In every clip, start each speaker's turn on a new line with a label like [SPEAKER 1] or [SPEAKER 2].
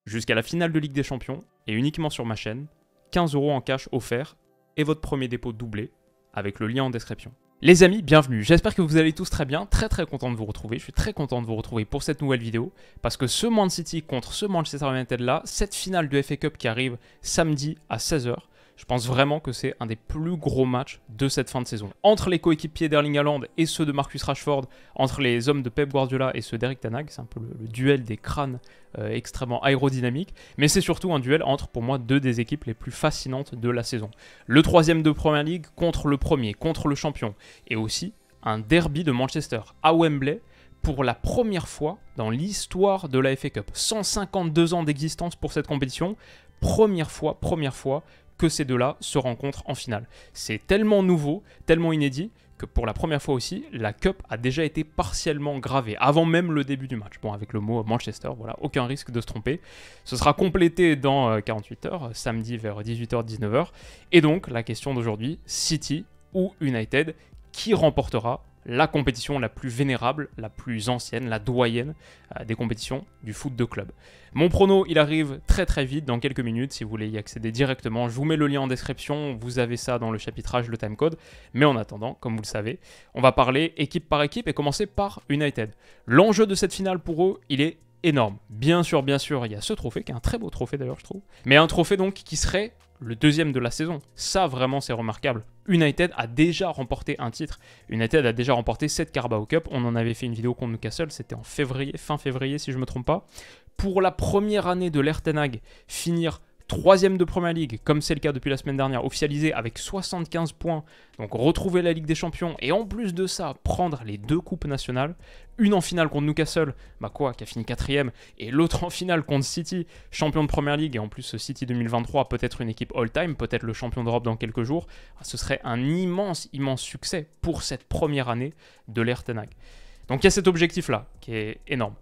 [SPEAKER 1] jusqu'à la finale de Ligue des Champions et uniquement sur ma chaîne, 15 € en cash offerts et votre premier dépôt doublé avec le lien en description. Les amis, bienvenue, j'espère que vous allez tous très bien, très content de vous retrouver, je suis très content de vous retrouver pour cette nouvelle vidéo, parce que ce Man City contre ce Manchester United là, cette finale de FA Cup qui arrive samedi à 16 h, je pense vraiment que c'est un des plus gros matchs de cette fin de saison. Entre les coéquipiers d'Erling Haaland et ceux de Marcus Rashford, entre les hommes de Pep Guardiola et ceux d'Erik ten Hag, c'est un peu le duel des crânes extrêmement aérodynamiques, mais c'est surtout un duel entre, pour moi, deux des équipes les plus fascinantes de la saison. Le troisième de Premier League contre le premier, contre le champion, et aussi un derby de Manchester à Wembley, pour la première fois dans l'histoire de la FA Cup. 152 ans d'existence pour cette compétition, première fois que ces deux-là se rencontrent en finale. C'est tellement nouveau, tellement inédit, que pour la première fois aussi, la Cup a déjà été partiellement gravée, avant même le début du match. Bon, avec le mot Manchester, voilà, aucun risque de se tromper. Ce sera complété dans 48 heures, samedi vers 18 h, 19 h. Et donc, la question d'aujourd'hui, City ou United, qui remportera la compétition la plus vénérable, la plus ancienne, la doyenne des compétitions du foot de club. Mon prono, il arrive très vite, dans quelques minutes, si vous voulez y accéder directement. Je vous mets le lien en description, vous avez ça dans le chapitrage, le timecode. Mais en attendant, comme vous le savez, on va parler équipe par équipe et commencer par United. L'enjeu de cette finale pour eux, il est énorme. Bien sûr, il y a ce trophée, qui est un très beau trophée d'ailleurs, je trouve. Mais un trophée donc qui serait le deuxième de la saison. Ça, vraiment, c'est remarquable. United a déjà remporté un titre. United a déjà remporté 7 Carabao Cup. On en avait fait une vidéo contre Newcastle, c'était en février, fin février si je ne me trompe pas. Pour la première année de l'ère ten Hag, finir 3e de Premier League, comme c'est le cas depuis la semaine dernière, officialisé avec 75 points, donc retrouver la Ligue des Champions, et en plus de ça, prendre les deux coupes nationales, une en finale contre Newcastle, qui a fini 4e, et l'autre en finale contre City, champion de Premier League, et en plus City 2023, peut-être une équipe all-time, peut-être le champion d'Europe dans quelques jours, ce serait un immense succès pour cette première année de l'ère ten Hag. Donc il y a cet objectif-là, qui est énorme.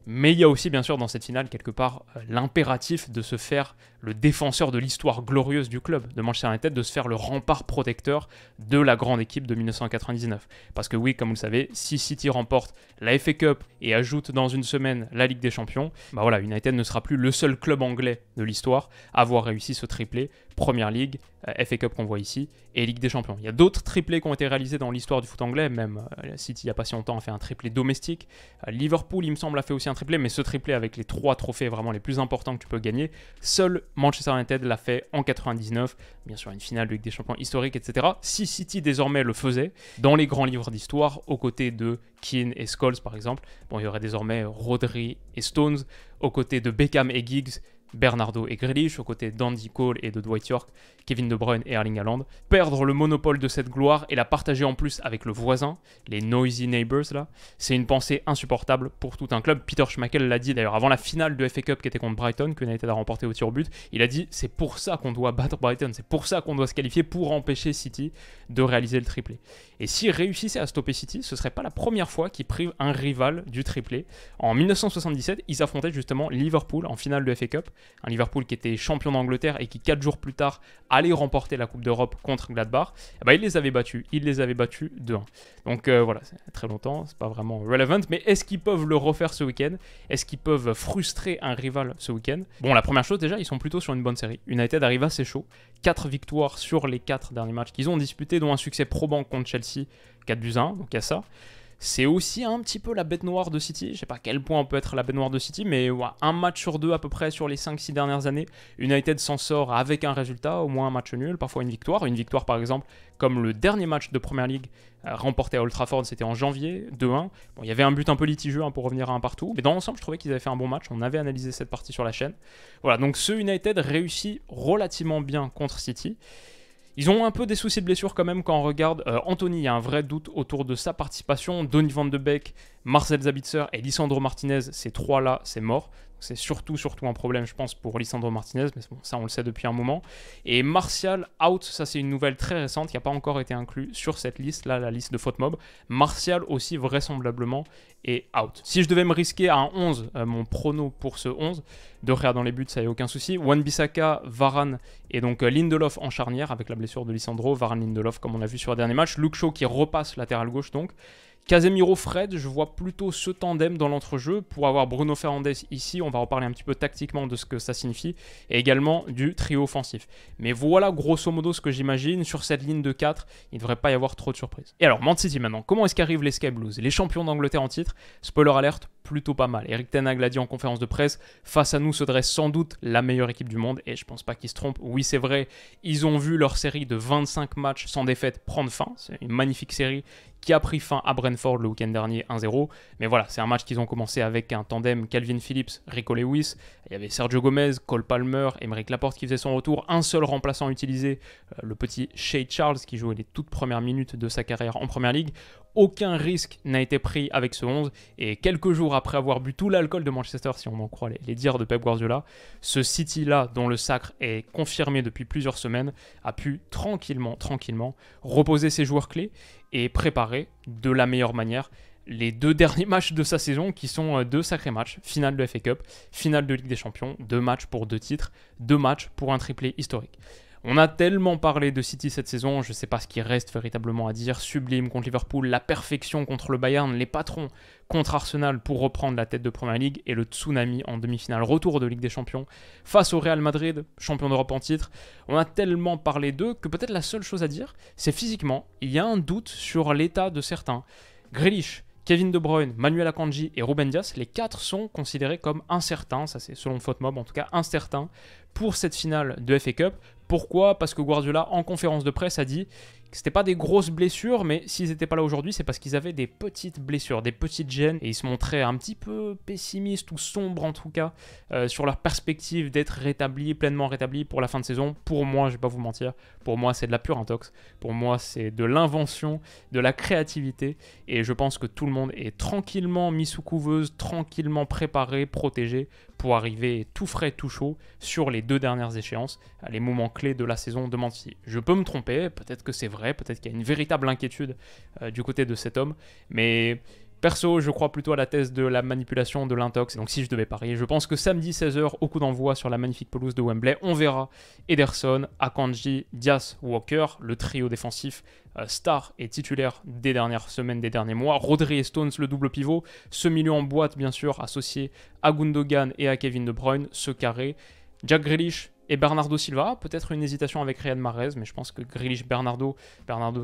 [SPEAKER 1] Mais il y a aussi, bien sûr, dans cette finale, quelque part, l'impératif de se faire le défenseur de l'histoire glorieuse du club, de Manchester United, de se faire le rempart protecteur de la grande équipe de 1999. Parce que oui, comme vous le savez, si City remporte la FA Cup et ajoute dans une semaine la Ligue des Champions, United ne sera plus le seul club anglais de l'histoire à avoir réussi ce triplé, Premier League, FA Cup qu'on voit ici, et Ligue des Champions. Il y a d'autres triplés qui ont été réalisés dans l'histoire du foot anglais, même City, il n'y a pas si longtemps, a fait un triplé domestique. Liverpool, il me semble, a fait aussi un triplé, mais ce triplé avec les 3 trophées vraiment les plus importants que tu peux gagner, seul Manchester United l'a fait en 99, bien sûr une finale de Ligue des Champions historique, etc. Si City désormais le faisait, dans les grands livres d'histoire, aux côtés de Keane et Scholes par exemple, il y aurait désormais Rodri et Stones, aux côtés de Beckham et Giggs, Bernardo et Grealish, aux côtés d'Andy Cole et de Dwight York, Kevin De Bruyne et Erling Haaland. Perdre le monopole de cette gloire et la partager en plus avec le voisin, les noisy neighbors là, c'est une pensée insupportable pour tout un club. Peter Schmeichel l'a dit d'ailleurs avant la finale de FA Cup qui était contre Brighton, que United a remporté au tir au but, il a dit c'est pour ça qu'on doit battre Brighton, c'est pour ça qu'on doit se qualifier pour empêcher City de réaliser le triplé. Et s'ils réussissaient à stopper City, ce serait pas la première fois qu'ils privent un rival du triplé. En 1977, ils affrontaient justement Liverpool en finale de FA Cup, un Liverpool qui était champion d'Angleterre et qui 4 jours plus tard allait remporter la Coupe d'Europe contre Gladbach. Il les avait battus 2-1. Donc voilà, c'est très longtemps, c'est pas vraiment relevant, mais est-ce qu'ils peuvent le refaire ce week-end? Est-ce qu'ils peuvent frustrer un rival ce week-end? Bon, la première chose déjà, ils sont plutôt sur une bonne série. United arrive assez chaud, 4 victoires sur les 4 derniers matchs qu'ils ont disputés, dont un succès probant contre Chelsea, 4-1, donc il y a ça. C'est aussi un petit peu la bête noire de City. Je ne sais pas à quel point on peut être la bête noire de City, mais un match sur 2 à peu près sur les 5-6 dernières années. United s'en sort avec un résultat, au moins un match nul, parfois une victoire. Une victoire par exemple, comme le dernier match de Premier League remporté à Old Trafford, c'était en janvier, 2-1. Il y avait un but un peu litigieux pour revenir à un partout, mais dans l'ensemble, je trouvais qu'ils avaient fait un bon match. On avait analysé cette partie sur la chaîne. Voilà, donc ce United réussit relativement bien contre City. Ils ont un peu des soucis de blessure quand même quand on regarde Anthony, il y a un vrai doute autour de sa participation. Donny van de Beek, Marcel Sabitzer et Lisandro Martinez, ces 3-là, c'est mort. C'est surtout un problème, je pense, pour Lisandro Martinez, mais bon, ça on le sait depuis un moment. Et Martial out, ça c'est une nouvelle très récente qui n'a pas encore été inclus sur cette liste, là, la liste de FotMob. Martial aussi vraisemblablement est out. Si je devais me risquer à un 11, mon prono pour ce 11, De Gea dans les buts, ça y a aucun souci. Wan-Bissaka, Varane et donc Lindelof en charnière avec la blessure de Lisandro, Varane, Lindelof comme on a vu sur le dernier match. Luke Shaw qui repasse latéral gauche donc. Casemiro, Fred, je vois plutôt ce tandem dans l'entrejeu pour avoir Bruno Fernandes ici. On va reparler un petit peu tactiquement de ce que ça signifie et également du trio offensif. Mais voilà grosso modo ce que j'imagine. Sur cette ligne de 4, il ne devrait pas y avoir trop de surprises. Et alors, Man City maintenant, comment est-ce qu'arrivent les Sky Blues? Les champions d'Angleterre en titre, spoiler alert, plutôt pas mal. Eric Ten Hag l'a dit en conférence de presse, face à nous se dresse sans doute la meilleure équipe du monde et je pense pas qu'ils se trompent. Oui, c'est vrai, ils ont vu leur série de 25 matchs sans défaite prendre fin. C'est une magnifique série qui a pris fin à Brentford le week-end dernier 1-0. Mais voilà, c'est un match qu'ils ont commencé avec un tandem Calvin Phillips, Rico Lewis. Il y avait Sergio Gomez, Cole Palmer, Aymeric Laporte qui faisait son retour. Un seul remplaçant utilisé, le petit Shay Charles qui jouait les toutes premières minutes de sa carrière en Première Ligue. Aucun risque n'a été pris avec ce 11 et quelques jours après avoir bu tout l'alcool de Manchester, si on en croit les dires de Pep Guardiola, ce City-là, dont le sacre est confirmé depuis plusieurs semaines, a pu tranquillement reposer ses joueurs clés et préparer de la meilleure manière les 2 derniers matchs de sa saison qui sont 2 sacrés matchs, finale de FA Cup, finale de Ligue des Champions, 2 matchs pour 2 titres, 2 matchs pour un triplé historique. On a tellement parlé de City cette saison, je ne sais pas ce qui reste véritablement à dire. Sublime contre Liverpool, la perfection contre le Bayern, les patrons contre Arsenal pour reprendre la tête de Premier League et le tsunami en demi-finale, retour de Ligue des Champions face au Real Madrid, champion d'Europe en titre. On a tellement parlé d'eux que peut-être la seule chose à dire, c'est physiquement, il y a un doute sur l'état de certains. Grealish, Kevin De Bruyne, Manuel Akanji et Ruben Dias, les 4 sont considérés comme incertains, ça c'est selon FotMob en tout cas, incertains pour cette finale de FA Cup. Pourquoi? Parce que Guardiola, en conférence de presse, a dit que c'était pas des grosses blessures, mais s'ils n'étaient pas là aujourd'hui, c'est parce qu'ils avaient des petites blessures, des petites gênes, et ils se montraient un petit peu pessimistes ou sombres en tout cas sur leur perspective d'être rétablis, pleinement rétablis pour la fin de saison. Pour moi, je vais pas vous mentir, pour moi c'est de la pure intox, pour moi c'est de l'invention, de la créativité, et je pense que tout le monde est tranquillement mis sous couveuse, tranquillement préparé, protégé pour arriver tout frais, tout chaud sur les 2 dernières échéances, les moments clés de la saison de Man City. Je peux me tromper, peut-être que c'est vrai, peut-être qu'il y a une véritable inquiétude du côté de cet homme, mais perso, je crois plutôt à la thèse de la manipulation, de l'intox, donc si je devais parier, je pense que samedi 16h, au coup d'envoi sur la magnifique pelouse de Wembley, on verra Ederson, Akanji, Dias, Walker, le trio défensif star et titulaire des dernières semaines, des derniers mois, Rodri et Stones, le double pivot, ce milieu en boîte bien sûr, associé à Gundogan et à Kevin De Bruyne, ce carré, Jack Grealish et Bernardo Silva, peut-être une hésitation avec Riyad Mahrez, mais je pense que Grealish, Bernardo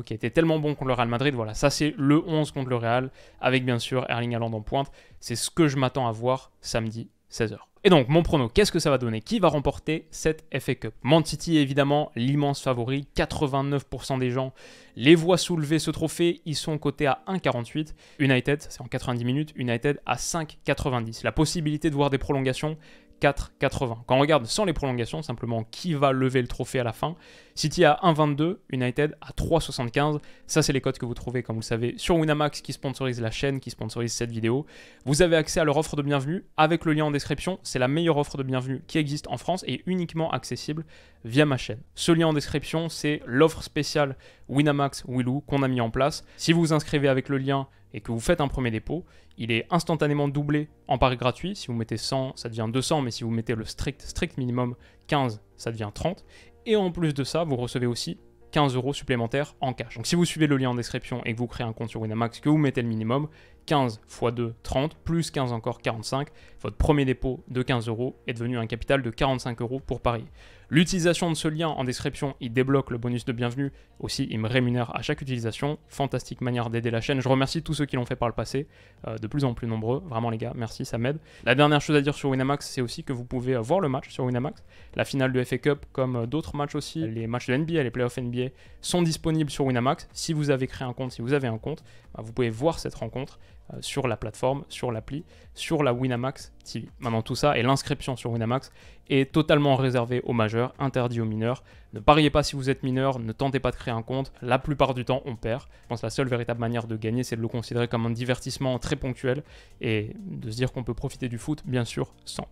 [SPEAKER 1] qui a été tellement bon contre le Real Madrid, voilà, ça c'est le 11 contre le Real, avec bien sûr Erling Haaland en pointe, c'est ce que je m'attends à voir samedi 16h. Et donc, mon prono, qu'est-ce que ça va donner? Qui va remporter cette FA Cup? Man City, évidemment, l'immense favori. 89% des gens les voient soulever ce trophée. Ils sont cotés à 1,48. United, c'est en 90 minutes. United à 5,90. La possibilité de voir des prolongations, 4,80. Quand on regarde sans les prolongations, simplement qui va lever le trophée à la fin, City à 1,22, United à 3,75. Ça, c'est les codes que vous trouvez, comme vous le savez, sur Winamax qui sponsorise la chaîne, qui sponsorise cette vidéo. Vous avez accès à leur offre de bienvenue avec le lien en description. C'est la meilleure offre de bienvenue qui existe en France et uniquement accessible via ma chaîne. Ce lien en description, c'est l'offre spéciale Winamax Willou qu'on a mis en place. Si vous vous inscrivez avec le lien et que vous faites un premier dépôt, il est instantanément doublé en pari gratuit. Si vous mettez 100, ça devient 200, mais si vous mettez le strict minimum 15, ça devient 30. Et en plus de ça, vous recevez aussi 15 € supplémentaires en cash. Donc si vous suivez le lien en description et que vous créez un compte sur Winamax, que vous mettez le minimum, 15 x 2, 30, plus 15 encore, 45, votre premier dépôt de 15 € est devenu un capital de 45 € pour parier. L'utilisation de ce lien en description, il débloque le bonus de bienvenue. Aussi, il me rémunère à chaque utilisation. Fantastique manière d'aider la chaîne. Je remercie tous ceux qui l'ont fait par le passé, de plus en plus nombreux. Vraiment les gars, merci, ça m'aide. La dernière chose à dire sur Winamax, c'est aussi que vous pouvez voir le match sur Winamax. La finale de FA Cup, comme d'autres matchs aussi, les matchs de NBA, les playoffs NBA, sont disponibles sur Winamax. Si vous avez créé un compte, si vous avez un compte, vous pouvez voir cette rencontre sur la plateforme, sur l'appli, sur la Winamax TV. Maintenant tout ça et l'inscription sur Winamax est totalement réservée aux majeurs, interdit aux mineurs. Ne pariez pas si vous êtes mineur, ne tentez pas de créer un compte. La plupart du temps, on perd. Je pense que la seule véritable manière de gagner, c'est de le considérer comme un divertissement très ponctuel et de se dire qu'on peut profiter du foot, bien sûr, sans.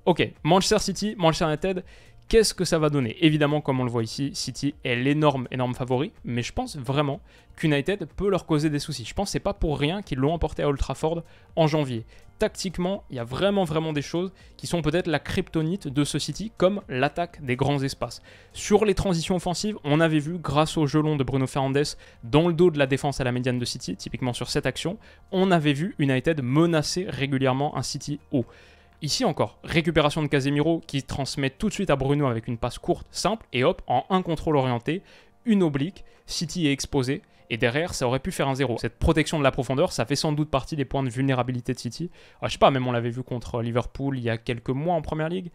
[SPEAKER 1] Ok, Manchester City, Manchester United, Qu'est-ce que ça va donner? Évidemment, comme on le voit ici, City est l'énorme favori, mais je pense vraiment qu'United peut leur causer des soucis. Je pense que c'est pas pour rien qu'ils l'ont emporté à Old Trafford en janvier. Tactiquement, il y a vraiment des choses qui sont peut-être la kryptonite de ce City, comme l'attaque des grands espaces. Sur les transitions offensives, on avait vu, grâce au jeu long de Bruno Fernandes, dans le dos de la défense à la médiane de City, typiquement sur cette action, on avait vu United menacer régulièrement un City haut. Ici encore, récupération de Casemiro qui transmet tout de suite à Bruno avec une passe courte, simple, et hop, en un contrôle orienté, une oblique, City est exposé, et derrière, ça aurait pu faire un 0. Cette protection de la profondeur, ça fait sans doute partie des points de vulnérabilité de City. Je sais pas, même on l'avait vu contre Liverpool il y a quelques mois en Première Ligue,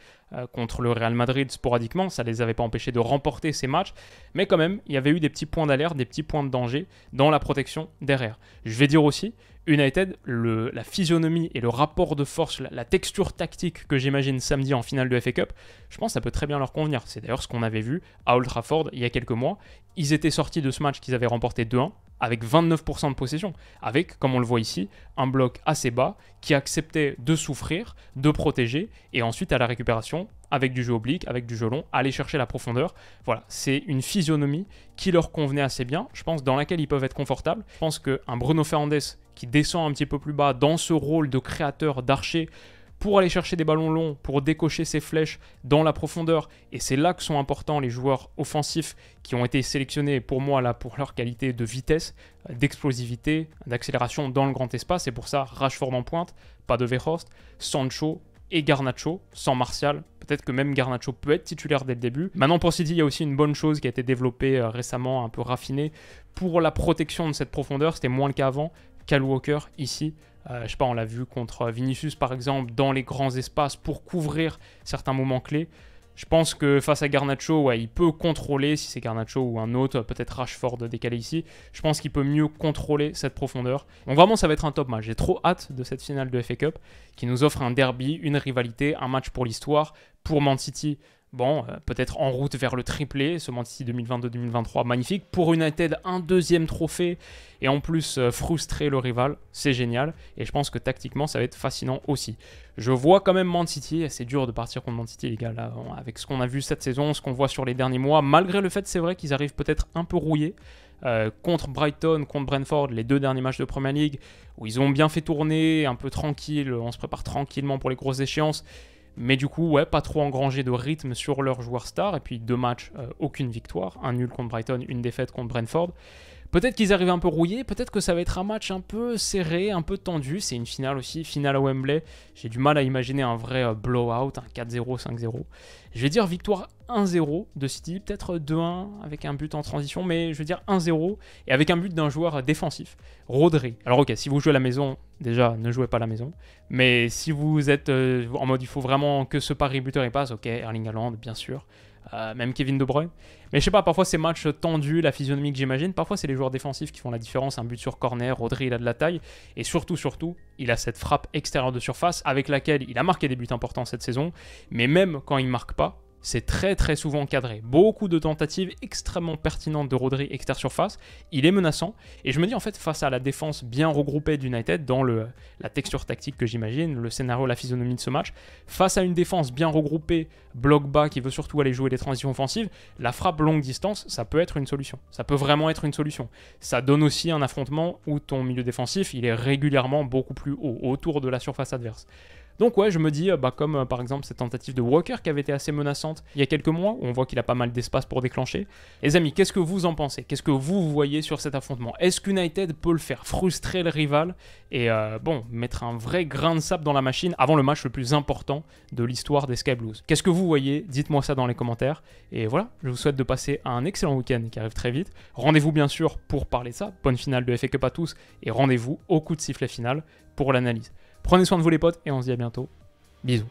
[SPEAKER 1] contre le Real Madrid sporadiquement, ça les avait pas empêchés de remporter ces matchs, mais quand même, il y avait eu des petits points d'alerte, des petits points de danger dans la protection derrière. Je vais dire aussi, United, la physionomie et le rapport de force, la texture tactique que j'imagine samedi en finale de FA Cup, je pense que ça peut très bien leur convenir. C'est d'ailleurs ce qu'on avait vu à Old Trafford il y a quelques mois. Ils étaient sortis de ce match qu'ils avaient remporté 2-1 avec 29% de possession, avec, comme on le voit ici, un bloc assez bas qui acceptait de souffrir, de protéger, et ensuite à la récupération, avec du jeu oblique, avec du jeu long, aller chercher la profondeur. Voilà, c'est une physionomie qui leur convenait assez bien, je pense, dans laquelle ils peuvent être confortables. Je pense qu'un Bruno Fernandes qui descend un petit peu plus bas dans ce rôle de créateur, d'archer, pour aller chercher des ballons longs, pour décocher ses flèches dans la profondeur. Et c'est là que sont importants les joueurs offensifs qui ont été sélectionnés pour moi là pour leur qualité de vitesse, d'explosivité, d'accélération dans le grand espace. Et pour ça, Rashford en pointe, pas de Weghorst, Sancho et Garnacho, sans Martial. Peut-être que même Garnacho peut être titulaire dès le début. Maintenant pour City, il y a aussi une bonne chose qui a été développée récemment, un peu raffinée, pour la protection de cette profondeur. C'était moins le cas avant. Kyle Walker ici, je sais pas, on l'a vu contre Vinicius par exemple, dans les grands espaces pour couvrir certains moments clés. Je pense que face à Garnacho, ouais, il peut contrôler, si c'est Garnacho ou un autre, peut-être Rashford décalé ici, je pense qu'il peut mieux contrôler cette profondeur. Donc vraiment, ça va être un top match. J'ai trop hâte de cette finale de FA Cup qui nous offre un derby, une rivalité, un match pour l'histoire, pour Man City. Bon, peut-être en route vers le triplé, ce Man City 2022-2023, magnifique. Pour United, un deuxième trophée, et en plus frustrer le rival, c'est génial. Et je pense que tactiquement, ça va être fascinant aussi. Je vois quand même Man City, c'est dur de partir contre Man City, les gars, là, avec ce qu'on a vu cette saison, ce qu'on voit sur les derniers mois, malgré le fait, c'est vrai, qu'ils arrivent peut-être un peu rouillés. Contre Brighton, contre Brentford, les deux derniers matchs de Premier League, où ils ont bien fait tourner, un peu tranquille, on se prépare tranquillement pour les grosses échéances. Mais du coup, ouais, pas trop engrangé de rythme sur leurs joueurs stars. Et puis 2 matchs, aucune victoire. Un nul contre Brighton, une défaite contre Brentford. Peut-être qu'ils arrivent un peu rouillés. Peut-être que ça va être un match un peu serré, un peu tendu. C'est une finale aussi, finale à Wembley. J'ai du mal à imaginer un vrai blowout, un 4-0, 5-0. Je vais dire victoire 1-0 de City. Peut-être 2-1 avec un but en transition. Mais je vais dire 1-0 et avec un but d'un joueur défensif. Rodri. Alors ok, si vous jouez à la maison, déjà, ne jouez pas à la maison. Mais si vous êtes en mode il faut vraiment que ce pari buteur il passe, ok, Erling Haaland, bien sûr. Même Kevin De Bruyne. Mais je sais pas, parfois ces matchs tendus, la physionomie que j'imagine, parfois c'est les joueurs défensifs qui font la différence. Un but sur corner, Rodri il a de la taille. Et surtout, il a cette frappe extérieure de surface avec laquelle il a marqué des buts importants cette saison. Mais même quand il ne marque pas, c'est très souvent cadré. Beaucoup de tentatives extrêmement pertinentes de Rodri extérieur surface. Il est menaçant. Et je me dis en fait, face à la défense bien regroupée d'United, dans la texture tactique que j'imagine, le scénario, la physionomie de ce match, face à une défense bien regroupée, bloc bas, qui veut surtout aller jouer les transitions offensives, la frappe longue distance, ça peut être une solution. Ça peut vraiment être une solution. Ça donne aussi un affrontement où ton milieu défensif, il est régulièrement beaucoup plus haut, autour de la surface adverse. Donc ouais, je me dis, comme par exemple cette tentative de Walker qui avait été assez menaçante il y a quelques mois, où on voit qu'il a pas mal d'espace pour déclencher. Les amis, qu'est-ce que vous en pensez? Qu'est-ce que vous voyez sur cet affrontement? Est-ce qu'United peut le faire frustrer le rival et mettre un vrai grain de sable dans la machine avant le match le plus important de l'histoire des Sky Blues? Qu'est-ce que vous voyez? Dites-moi ça dans les commentaires. Et voilà, je vous souhaite de passer un excellent week-end qui arrive très vite. Rendez-vous bien sûr pour parler de ça. Bonne finale de FA Cup à tous et rendez-vous au coup de sifflet final pour l'analyse. Prenez soin de vous les potes et on se dit à bientôt. Bisous.